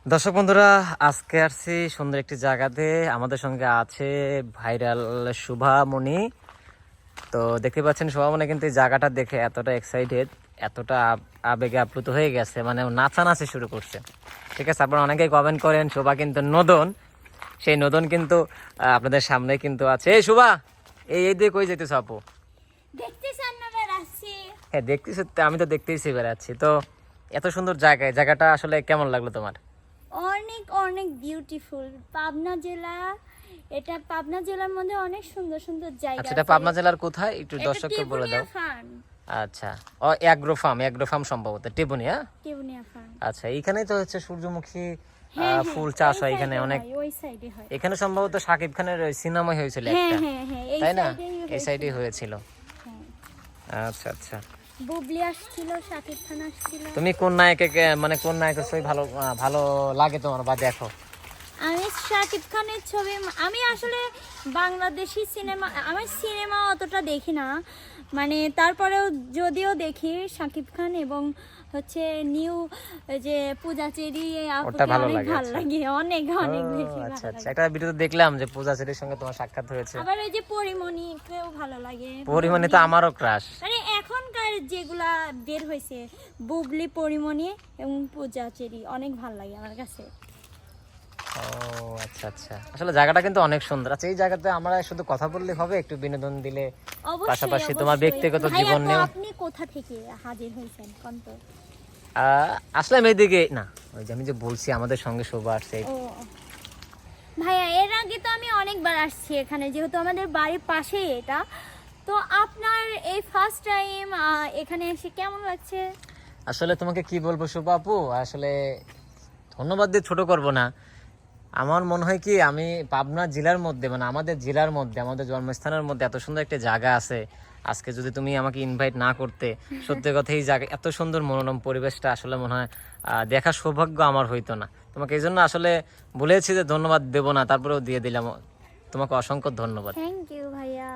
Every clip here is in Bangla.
দর্শক বন্ধুরা, আজকে আসছি সুন্দর একটি জায়গাতে। আমাদের সঙ্গে আছে ভাইরাল শুভামণি। তো দেখতে পাচ্ছেন শুভামণি কিন্তু এই জায়গাটা দেখে এতটা এক্সাইটেড, এতটা আবেগে আপ্লুত হয়ে গেছে, মানে ও নাচানাচি শুরু করছে। ঠিক আছে, আপনারা অনেকেই কমেন্ট করেন শোভা কিন্তু নদন, সেই নদন কিন্তু আপনাদের সামনে কিন্তু আছে। এই শুভা, এই দিয়ে কই যেতেছ আপু? দেখতেছেন না বেড়াচ্ছি। হ্যাঁ দেখতেছি, আমি তো দেখতেইছি বেড়াচ্ছি। তো এত সুন্দর জায়গাটা আসলে কেমন লাগলো তোমার? অনেক অনেক বিউটিফুল পাবনা জেলা। এটা পাবনা জেলার মধ্যে অনেক সুন্দর সুন্দর জায়গা আচ্ছা, এটা আছে। পাবনা জেলার কোথায় একটু এটা দর্শককে বলে দাও। টিপুনিয়া ফার্ম। আচ্ছা, ও অ্যাগ্রো ফার্ম সম্ভবত টিবুনিয়া। টিপুনিয়া ফার্ম। আচ্ছা, এইখানেই তো হচ্ছে সূর্যমুখী হ্যাঁ হ্যাঁ, ফুল চাষ ওই হয় এখানে সাইডে অনেক। হয়, ওই সাইডে হয়। এখানে সম্ভবত শাকিব খানের সিনেমা হয়েছিল হ্যাঁ একটা, হ্যাঁ হ্যাঁ, এই তাই না? সাইডেই এই সাইডেই হয়েছিল। হ্যাঁ, আচ্ছা আচ্ছা। বুবলি আসছিল, শাকিব খান আসছিল। তুমি কোন মানে কোন নায়কের ছবি ভালো ভালো লাগে তোমার বা দেখো? আমি শাকিব খানের ছবি, আমি আসলে বাংলাদেশি সিনেমা, আমার সিনেমা অতটা দেখি না, মানে তারপরেও যদিও দেখি শাকিব খান এবং হচ্ছে নিউ যে পূজা চেরি ওটা আপুকে ভালো অনেক লাগে, ভালো আচ্ছা। লাগে, অনেক অনেক ও, বেশি আচ্ছা ভালো আচ্ছা, লাগে। একটা ভিডিওতে দেখলাম যে পূজা চেরির সঙ্গে তোমার সাক্ষাৎ হয়েছে। আবার ওই যে পরিমণিকেও ভালো লাগে। পরিমাণে তো আমারও ক্রাশ। মানে এখনকার যেগুলা বের হয়েছে, বুবলি, পরিমণি এবং পূজা চেরি অনেক ভালো লাগে আমার কাছে। ও আচ্ছা আচ্ছা, আসলে জায়গাটা কিন্তু অনেক সুন্দর। আচ্ছা, এই জায়গাতে আমরা শুধু কথা বললে হবে, একটু বিনোদন দিলে অবশ্যই পাশাপাশি তোমার অবশ্যই। ব্যক্তিগত ভাইয়া, জীবন তো নিয়েও। আপনি কোথা থেকে হাজির হয়েছেন কোন তো? আসলাম এইদিকে না, ওই যে আমি যে বলছি আমাদের সঙ্গে শোভা আসছে। ও ভাইয়া, এর আগে তো আমি অনেকবার আসছি এখানে, যেহেতু আমাদের বাড়ির পাশেই এটা। তো আপনার এই ফার্স্ট টাইম এখানে এসে কেমন লাগছে? আসলে তোমাকে কি বলবো শোভা আপু, আসলে ধন্যবাদ দিয়ে ছোট করব না। আমার মনে হয় কি, আমি পাবনা জেলার মধ্যে, মানে আমাদের জেলার মধ্যে, আমাদের জন্মস্থানের মধ্যে এত সুন্দর একটা জায়গা আছে। আজকে যদি তুমি আমাকে ইনভাইট না করতে, সত্যি কথা এই জায়গা এত সুন্দর মনোরম পরিবেশটা আসলে মনে হয় দেখার সৌভাগ্য আমার হইতো না। তোমাকে এই জন্য আসলে বলেছি যে ধন্যবাদ দেব না, তারপরেও দিয়ে দিলাম। তোমাকে অসংখ্য ধন্যবাদ। থ্যাংক ইউ ভাইয়া।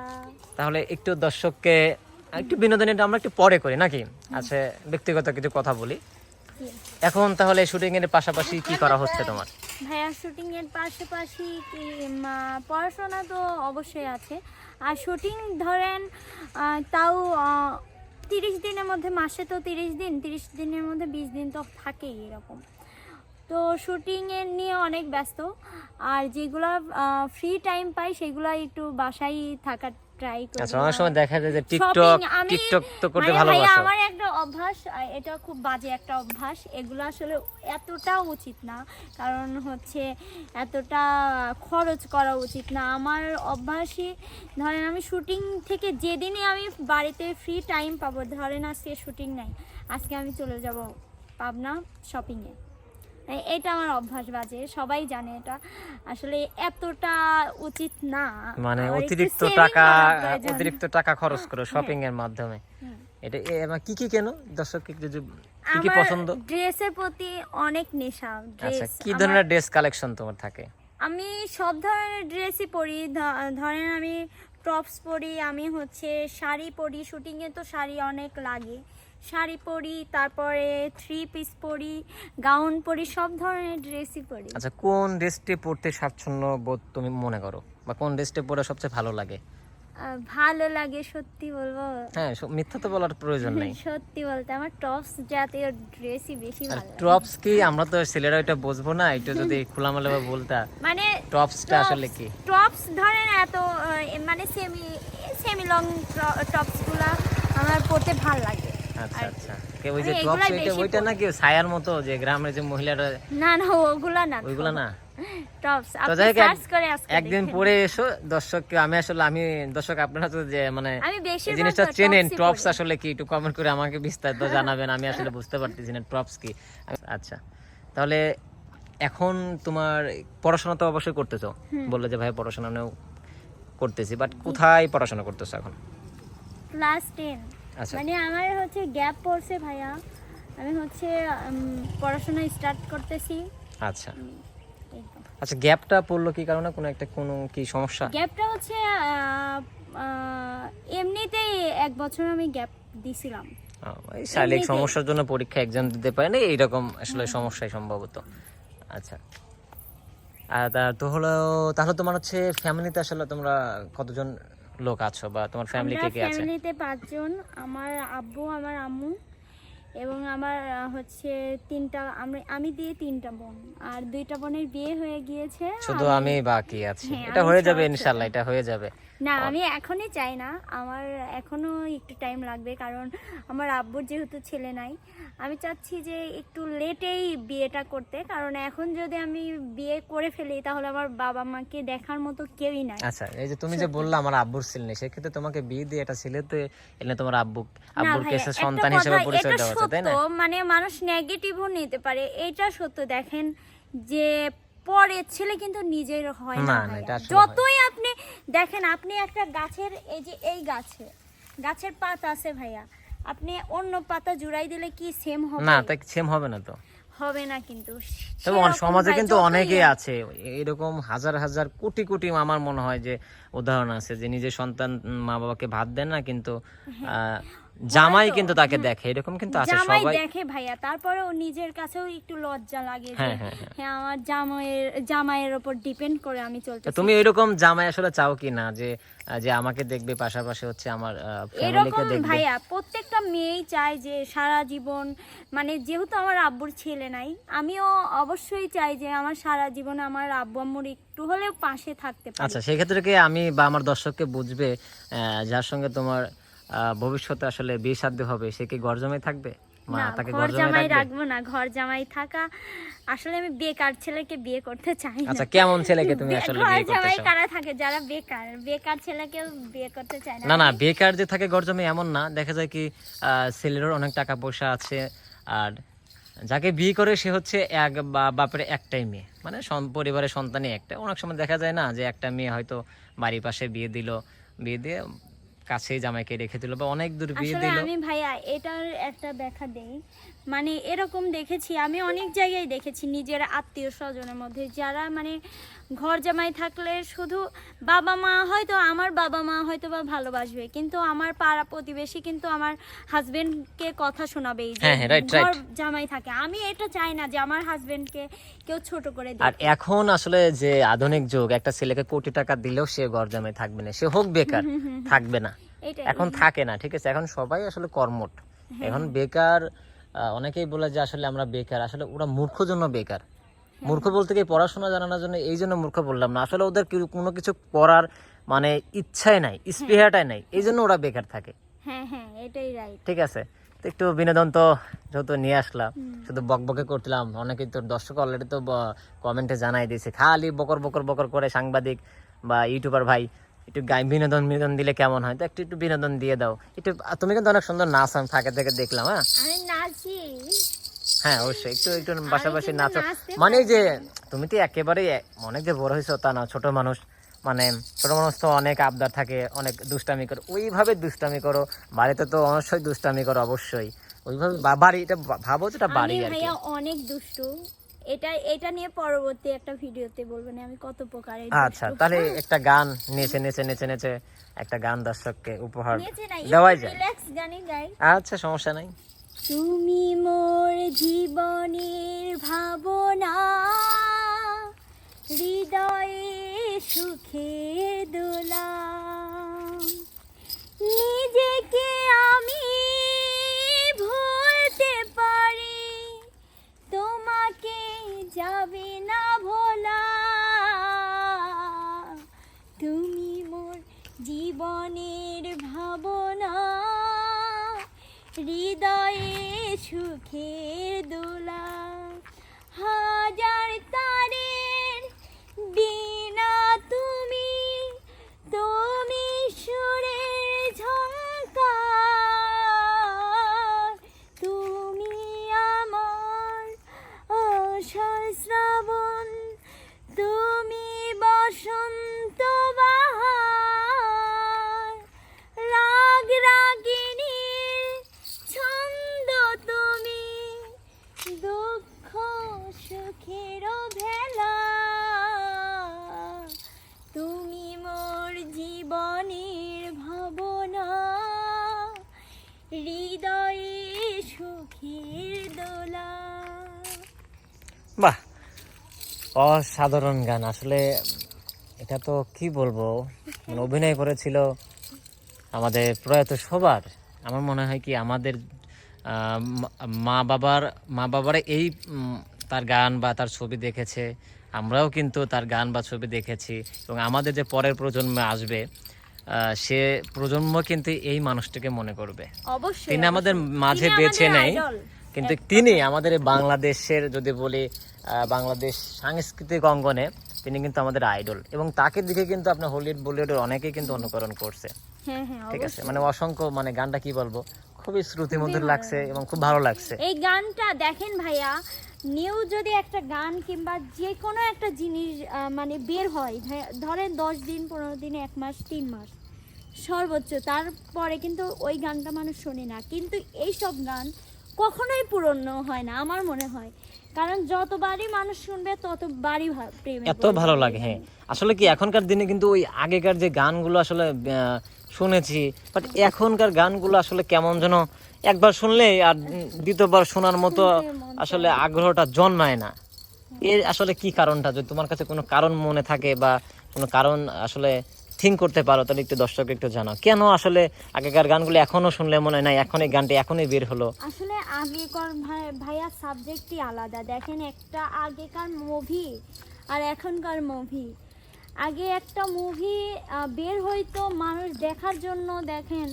তাহলে একটু দর্শককে একটু বিনোদনটা আমরা একটু পরে করি নাকি? আচ্ছা, ব্যক্তিগত কিছু কথা বলি জি। এখন। তাহলে শুটিং এর পাশাপাশি কি করা হচ্ছে তোমার? ভাইয়া, শুটিং এর পাশাপাশি কি পড়াশোনা তো অবশ্যই আছে। আর শুটিং ধরেন তাও 30 দিনের মধ্যে, মাসে তো 30 দিন, 30 দিনের মধ্যে 20 দিন তো থাকেই এরকম। তো শুটিংয়ের নিয়ে অনেক ব্যস্ত। আর যেগুলো ফ্রি টাইম পাই সেগুলো একটু বাসায় থাকার ট্রাই করি। আচ্ছা, অনেক সময় দেখা যায় যে Shopping, টিকটক তো করতে মানে ভাইয়া, ভালোবাসো। আমার একটা অভ্যাস, এটা খুব বাজে একটা অভ্যাস, এগুলো আসলে এতটাও উচিত না, কারণ হচ্ছে এতটা খরচ করা উচিত না। আমার অভ্যাসই ধরেন, আমি শুটিং থেকে যেদিনই আমি বাড়িতে ফ্রি টাইম পাবো, ধরেন আজকে শুটিং নাই, আজকে আমি চলে যাব পাবনা শপিংয়ে। এটা আমার অভ্যাস বাজে, সবাই জানে এটা আসলে এতটা উচিত না। মানে আর একটু অতিরিক্ত saving টাকা, করা প্রয়োজন। অতিরিক্ত টাকা খরচ করো শপিং এর মাধ্যমে। হুম। এটা কি কি কেন দর্শককে কিছু কি কি আমার পছন্দ? ড্রেসের প্রতি অনেক নেশা। আচ্ছা, ড্রেস কি ধরনের ড্রেস কালেকশন তোমার থাকে? আমি সব ধরনের ড্রেসই পরি। ধরেন আমি টপস পরি, আমি হচ্ছে শাড়ি পরি, শুটিংয়ে তো শাড়ি অনেক লাগে, শাড়ি পরি, তারপরে 3 পিস পরি, গাউন পরি, সব ধরনের ড্রেসই পরি। আচ্ছা, কোন ড্রেসটি পরতে স্বাচ্ছন্দ্য বোধ তুমি মনে করো, বা কোন ড্রেসটি পরে সবচেয়ে ভালো লাগে? ভালো লাগে সত্যি বলবো, হ্যাঁ, মিথ্যা তো বলার প্রয়োজন নেই। সত্যি বলতে আমার টপস জাতীয় ড্রেসই বেশি আর ভালো লাগে। টপস কি, আমরা তো ছেলেরা এটা বুঝবো না, একটু যদি খোলামেলা বলতা মানে টপসটা আসলে কি? টপস ধরেন এত মানে সেমি সেমি লং টপস গুলা আমার পরতে ভাল লাগে। আচ্ছা আর আচ্ছা, কে ওই যে মানে টপস, এগুলাই বেশি ওইটা পরি। নাকি ছায়ার মতো, যে গ্রামের যে মহিলারা, না না, ওগুলা না, ওইগুলা না? টপস তো আপনি যাই হোক, সার্চ করে আজকে একদিন দেখেন। পরে এসো দর্শককে। আমি দর্শক আপনারা তো যে মানে আমি এই বেশিরভাগ জিনিসটা চেনেন, টপসই টপস পরি। আসলে কি একটু কমেন্ট করে আমাকে বিস্তারিত জানাবেন। আমি আসলে বুঝতে পারতেছি না টপস কি। আচ্ছা, তাহলে এখন তোমার পড়াশোনা তো অবশ্যই করতেছো, বললে যে ভাই পড়াশোনা নিয়েও করতেছি, বাট কোথায় পড়াশোনা করতেছো এখন? ক্লাস 10। আচ্ছা মানে আমার হচ্ছে গ্যাপ পড়ছে ভাইয়া, আমি হচ্ছে পড়াশোনা স্টার্ট করতেছি। আচ্ছা এই তো। আচ্ছা, গ্যাপটা পড়লো কি কারণে? কোনো কি সমস্যা? গ্যাপটা হচ্ছে এমনিতেই 1 বছর আমি গ্যাপ দিছিলাম। এই শারীরিক এমনিতেই। সমস্যার জন্য পরীক্ষা এক্সাম দিতে পারেনি, এইরকম আসলে সমস্যাই সম্ভবত। আচ্ছা, আর তো হলো, তাহলে তোমার হচ্ছে ফ্যামিলিতে আসলে তোমরা কতজন লোক আছো, বা তোমার ফ্যামিলি কে কে আছে? ফ্যামিলিতে 5 জন, আমার আব্বু, আমার আম্মু এবং আমার হচ্ছে 3টা, আমি দিয়ে 3টা বোন, আর 2টা বোনের বিয়ে হয়ে গিয়েছে। শুধু আমি বাকি আছি। হ্যাঁ, এটা আমি হয়ে যাবে সবার ছোট। ইনশাআল্লাহ, এটা হয়ে যাবে। না, আমি এখনই চাই না, আমার এখনো একটু টাইম লাগবে, কারণ আমার আব্বুর যেহেতু ছেলে নাই, আমি চাচ্ছি যে একটু লেটেই বিয়েটা করতে, কারণ এখন যদি আমি বিয়ে করে ফেলি তাহলে আমার বাবা মাকে দেখার মতো কেউই নাই। আচ্ছা, এই যে তুমি যে বললা আমার আব্বুর ছেলে নেই, সেক্ষেত্রে তোমাকে বিয়ে দিয়ে এটা ছেলে তো এনে তোমার আব্বুর ভাই, কাছে একটা সন্তান কথা, হিসেবে পরিচয় এটা দেওয়া হচ্ছে, তাই না? সত্য, মানে মানুষ নেগেটিভও নিতে পারে, এটা সত্য। দেখেন যে পরে ছেলে কিন্তু নিজের হয় না না, ভাইয়া। এটা আসলে যতই আপনি দেখেন, আপনি একটা গাছের, এই যে এই গাছের পাতা আছে ভাইয়া, আপনি অন্য পাতা জুড়াই দিলে কি সেম হবে? না, তাই সেম হবে না তো। হবে না কিন্তু। তবে সেরকম সমাজে ভাই, কিন্তু যতই অনেকেই আছে এরকম, হাজার হাজার কোটি কোটি আমার মনে হয় যে উদাহরণ আছে, যে নিজের সন্তান মা বাবাকে ভাত দেন না, কিন্তু জামাই কিন্তু তাকে দেখে, এরকম কিন্তু আছে জামাই সবাই। দেখে ভাইয়া, তারপরে ও নিজের কাছেও একটু লজ্জা লাগে যে হ্যাঁ, হ্যাঁ, হ্যাঁ। হ্যাঁ, আমার জামাইয়ের উপর ডিপেন্ড করে আমি তো চলতেছি। তুমি এরকম জামাই আসলে চাও কি না, যে যে আমাকে দেখবে, পাশাপাশি হচ্ছে আমার ফ্যামিলিকে এরকম দেখবে? ভাইয়া প্রত্যেকটা মেয়েই চায় যে সারা জীবন, মানে যেহেতু আমার আব্বুর ছেলে নাই, আমিও অবশ্যই চাই যে আমার সারা জীবন আমার আব্বু আম্মুর একটু হলেও পাশে থাকতে পারি। আচ্ছা, সেক্ষেত্রে কি আমি বা আমার দর্শককে বুঝবে যার সঙ্গে তোমার ভবিষ্যতে আসলে বিয়ে শাদী হবে, সে কি ঘর জামাই থাকবে? মা না, তাকে ঘর ঘর জামাই জামাই রাখবে? রাখবো না, ঘর জামাই থাকা, আসলে আমি বেকার ছেলেকে বিয়ে করতে চাই না। আচ্ছা, কেমন ছেলেকে তুমি আসলে ঘর বিয়ে করতে জামাই চাও? কারা থাকে? যারা বেকার ছেলেকেও বিয়ে করতে চায় না। না না, বেকার যে থাকে ঘর জামাই এমন না, দেখা যায় কি ছেলেরও অনেক টাকা পয়সা আছে, আর যাকে বিয়ে করে সে হচ্ছে এক বাপের একটাই মেয়ে, মানে পরিবারের সন্তানই একটা। অনেক সময় দেখা যায় না যে একটা মেয়ে হয়তো বাড়ির পাশে বিয়ে দিল, বিয়ে দিয়ে কাছেই জামাইকে রেখে দিল, বা অনেক দূর বিয়ে আসলে দিল। আমি ভাইয়া এটার একটা ব্যাখ্যা দেই, মানে এরকম দেখেছি, আমি অনেক জায়গায় দেখেছি নিজের আত্মীয় স্বজনের মধ্যে, যারা মানে ঘর জামাই থাকলে শুধু আমার বাবা মা হয়তো বা ভালোবাসবে, কিন্তু আমার পাড়া প্রতিবেশী কিন্তু আমার হাজবেন্ডকে কথা শোনাবেই যে হ্যাঁ, হ্যাঁ, right, ঘর right. জামাই থাকে। আমি এটা চাই না যে আমার হাজবেন্ডকে কেউ ছোট করে আর দেখে। এখন আসলে যে আধুনিক যুগ, একটা ছেলেকে কোটি টাকা দিলেও সে ঘর জামাই থাকবে না, সে হোক বেকার, থাকবে না। এটাই। এখন থাকে না, ঠিক আছে? এখন সবাই আসলে কর্মঠ। এখন বেকার, অনেকেই বলে যে আসলে আমরা বেকার, আসলে ওরা মূর্খ জন্য বেকার। মূর্খ বলতে কি পড়াশোনা জানানোর জন্য, এই জন্য মূর্খ বললাম না, আসলে ওদের কোনো কিছু করার মানে ইচ্ছাই নাই, স্পৃহাটাই নাই, এই জন্য ওরা বেকার থাকে। হ্যাঁ হ্যাঁ, এটাই রাইট। ঠিক আছে, তো একটু বিনোদন তো যেহেতু নিয়ে আসলাম, শুধু বকবকে করছিলাম, অনেকেই তো দর্শক অলরেডি তো কমেন্টে জানাই দিয়েছে, খালি বকর বকর বকর করে সাংবাদিক বা ইউটিউবার ভাই একটু বিনোদন দিলে কেমন হয়, তো একটু একটু বিনোদন দিয়ে দাও একটু। তুমি কিন্তু অনেক সুন্দর নাচ আমি ফাঁকে থেকে দেখলাম। হ্যাঁ আমি নাচি। হ্যাঁ, অবশ্যই একটু একটু পাশাপাশি কিন্তু নাচো, নাচতে মানে এই যে তুমি তো একেবারে অনেক যে বড় হয়েছো তা না, ছোট মানুষ, মানে ছোট মানুষ তো অনেক আবদার থাকে, অনেক দুষ্টামি করো, ওইভাবে দুষ্টামি করো, বাড়িতে তো অবশ্যই দুষ্টামি করো, অবশ্যই ওইভাবে বাড়ি, এটা ভাবো যেটা বাড়ি আমি আর কি। ভাইয়া অনেক দুষ্টু, এটা নিয়ে পরবর্তী একটা ভিডিওতে বলবেন আমি কত প্রকারের আচ্ছা, তাহলে একটা গান নেচে নেচে নেচে নেচে একটা গান দর্শককে উপহার দুষ্টু। দেওয়াই যায়। রিল্যাক্স গানে গাই। আচ্ছা, সমস্যা নাই। তুমি মোর জীবনের ভাবনা, হৃদয়ে সুখের দোলা, নিজেকে আমি ভুলতে পারি, তোমাকে যাবে না ভোলা, তুমি মোর জীবনের ভাবনা, হৃদয়ে সুখের দোলা, হাজার তারের বীণা তুমি, তুমি সুরের ঝংকার, তুমি আমার আশার শ্রাবণ, তুমি বসন্ত বাহার, রাগ রাগিনীর ছন্দ তুমি, দুঃখ সুখের ভেলা, তুমি মোর জীবনের ভাবনা, হৃদয়ে সুখের দোলা। বাহ, অসাধারণ গান আসলে। এটা তো কি বলবো, মানে অভিনয় করেছিল আমাদের প্রয়াত সবার। আমার মনে হয় কি আমাদের মা বাবার এই তার গান বা তার ছবি দেখেছে, আমরাও কিন্তু তার গান বা ছবি দেখেছি, এবং আমাদের যে পরের প্রজন্মে আসবে সে প্রজন্ম কিন্তু এই মানুষটিকে মনে করবে। অবশ্যই তিনি আমাদের অবশ্যই। মাঝে তিনি বেঁচে আমাদের নেই, idol। কিন্তু তিনি আমাদের এই বাংলাদেশের যদি বলি বাংলাদেশ সাংস্কৃতিক অঙ্গনে তিনি কিন্তু আমাদের আইডল, এবং তাকে দিকে কিন্তু আপনার হলিউড বলিউডের অনেকেই কিন্তু অনুকরণ করছে। হ্যাঁ হ্যাঁ ঠিক আছে, অবশ্যই। মানে অসংখ্য, মানে গানটা কি বলবো, খুবই শ্রুতিমধুর ভালো লাগছে এবং খুব ভালো লাগছে। এই গানটা দেখেন ভাইয়া, নিউ যদি একটা গান কিংবা যে কোনো একটা জিনিস মানে বের হয়, ধরেন 10 দিন 15 দিন 1 মাস 3 মাস সর্বোচ্চ, তারপরে কিন্তু ওই গানটা মানুষ শোনে না। কিন্তু এই সব গান কখনোই পুরনো হয় না আমার মনে হয়, কারণ যতবারই মানুষ শুনবে ততবারই প্রেমে এত ভালো লাগে। হ্যাঁ, আসলে কি এখনকার দিনে কিন্তু ওই আগেকার যে গানগুলো আসলে শুনেছি, বাট এখনকার গানগুলো আসলে কেমন যেন একবার শুনলে আর দ্বিতীয়বার শোনার মতো আসলে আগ্রহটা জন্মায় না। এর আসলে কি কারণটা, যদি তোমার কাছে কোনো কারণ মনে থাকে বা কোনো কারণ আসলে থিঙ্ক করতে পারো, তাহলে একটু দর্শক একটু জানাও, কেন আসলে আগেকার গানগুলো এখনো শুনলে মনে হয় না এখন এই গানটা এখনই বের হলো। আসলে আগেকার ভাইয়া সাবজেক্টই আলাদা। দেখেন একটা আগেকার মুভি আর এখনকার মুভি, আগে একটা মুভি বের হইতো মানুষ দেখার জন্য, দেখেন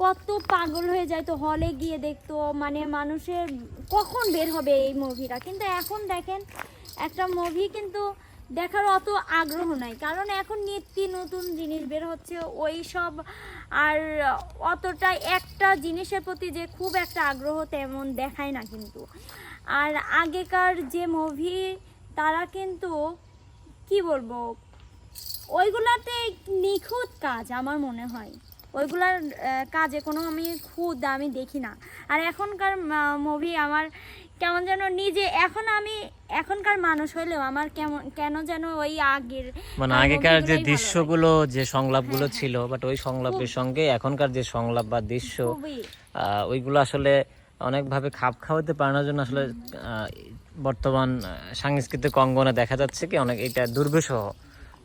কত পাগল হয়ে যায়, তো হলে গিয়ে দেখতো, মানে মানুষের কখন বের হবে এই মুভিটা। কিন্তু এখন দেখেন একটা মুভি কিন্তু দেখার অত আগ্রহ নাই, কারণ এখন নিত্য নতুন জিনিস বের হচ্ছে ওই সব, আর অতটা একটা জিনিসের প্রতি যে খুব একটা আগ্রহ তেমন দেখায় না কিন্তু। আর আগেকার যে মুভি তারা কিন্তু কি বলবো, ওইগুলাতে নিখুঁত কাজ আমার মনে হয়, ওইগুলার কাজে কোনো আমি দেখি না। আর এখনকার মুভি আমার কেমন যেন নিজে, এখনকার মানুষ হইলেও আমার কেন যেন ওই আগের মানে আগেকার যে movie গুলোই ভালো দৃশ্যগুলো, যে সংলাপগুলো হ্যাঁ, ছিল, বাট ওই সংলাপের সঙ্গে এখনকার যে সংলাপ বা দৃশ্য, লাগে। খুবই ওইগুলো আসলে অনেকভাবে খাপ খাওয়াতে পারানোর জন্য আসলে বর্তমান সাংস্কৃতিক অঙ্গনে দেখা যাচ্ছে কি অনেক এটা দুর্বিষহ।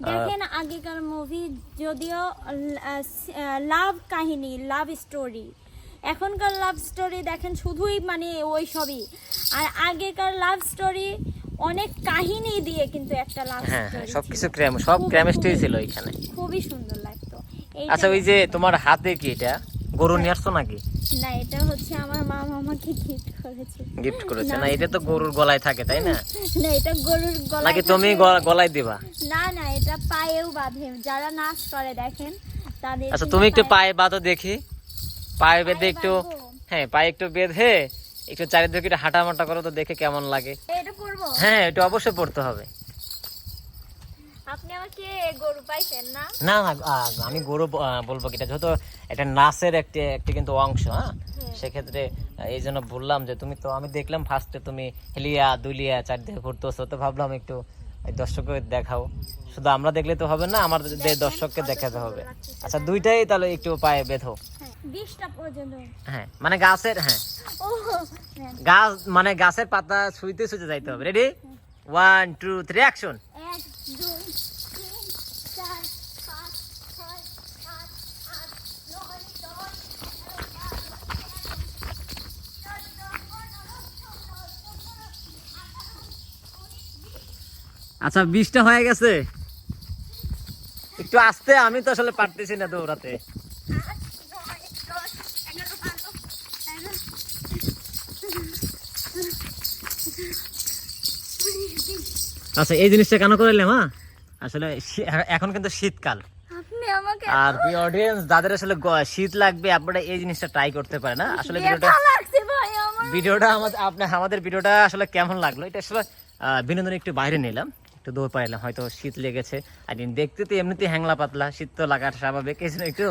দেখেন আগেকার মুভি যদিও লাভ কাহিনী, লাভ স্টোরি, এখনকার লাভ স্টোরি দেখেন শুধুই মানে ওই সবই। আর আগেকার লাভ স্টোরি অনেক কাহিনী দিয়ে কিন্তু একটা লাভ হ্যাঁ, স্টোরি সবকিছু সব কেমিস্ট্রি ছিল এখানে। খুবই সুন্দর লাগতো। আচ্ছা, ওই যে তোমার হাতে কি এটা গরু নিয়ে আসছো নাকি? না, এটা হচ্ছে আমার মা আমাকে গিফট করেছে না? এটা তো গরুর গলায় থাকে, তাই না? না, এটা গরুর গলায় নাকি তুমি গলায় দিবা? না না, এটা পায়েও বাঁধে, যারা নাচ করে দেখেন তাদের। আচ্ছা, তুমি একটু পায়ে বাঁধো দেখি, পায়ে বেঁধে একটু, বাঁধবো? হ্যাঁ পায়ে একটু বেঁধে একটু চারিদিকে একটু হাঁটামাটা করো তো, দেখে কেমন লাগে। এটা করবো? হ্যাঁ, এটা অবশ্যই পড়তে হবে। আপনি আমাকে গরু পাইছেন না? না না, আমি গরু বলবো কি, এটা যেহেতু এটা নাচের একটি কিন্তু অংশ, হ্যাঁ, সেক্ষেত্রে এই জন্য বললাম যে তুমি তো, আমি দেখলাম ফার্স্টে তুমি হেলিয়া দুলিয়া চারদিকে ঘুরতেছো, তো ভাবলাম একটু দর্শককে দেখাও। শুধু আমরা দেখলে তো হবে না, আমাদের দর্শককে দেখাতে হবে। আচ্ছা, দুইটাই তাহলে একটু পায়ে বেঁধো। 20টা পর্যন্ত। হ্যাঁ, মানে গাছের, হ্যাঁ ও গাছ, মানে গাছের পাতা ছুঁইতে ছুঁইতে যাইতে হবে। Ready, 1 2 3 action. 1 2 3 4 5 6 7 8 9 10 আচ্ছা, 20টা হয়ে গেছে। একটু আস্তে, আমি তো আসলে পারতেছি না দৌড়াতে। আচ্ছা, এই জিনিসটা কেন করলে মা? আসলে এখন কিন্তু শীতকাল, আপনি আমাকে আর প্রিয় অডিয়েন্স যাদের আসলে শীত লাগবে, আপনারা এই জিনিসটা ট্রাই করতে পারেন। আসলে ব্যথা লাগছে ভাই আমার। ভিডিওটা আমাদের ভিডিওটা আসলে কেমন লাগলো, এটা আসলে বিনোদন একটু বাইরে নিলাম, একটু দৌড় পাইলাম, হয়তো শীত লেগেছে। আর দেখতে তো এমনিতে হ্যাংলা পাতলা, শীত তো লাগার স্বাভাবিক, এই জন্য একটু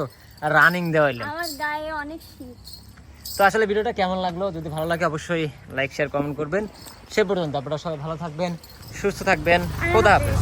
রানিং দেওয়াইলাম। আমার গায়ে অনেক শীত। তো আসলে ভিডিওটা কেমন লাগলো, যদি ভালো লাগে অবশ্যই লাইক শেয়ার কমেন্ট করবেন। সে পর্যন্ত আপনারা সবাই ভালো থাকবেন, সুস্থ থাকবেন। খোদা হাফেজ।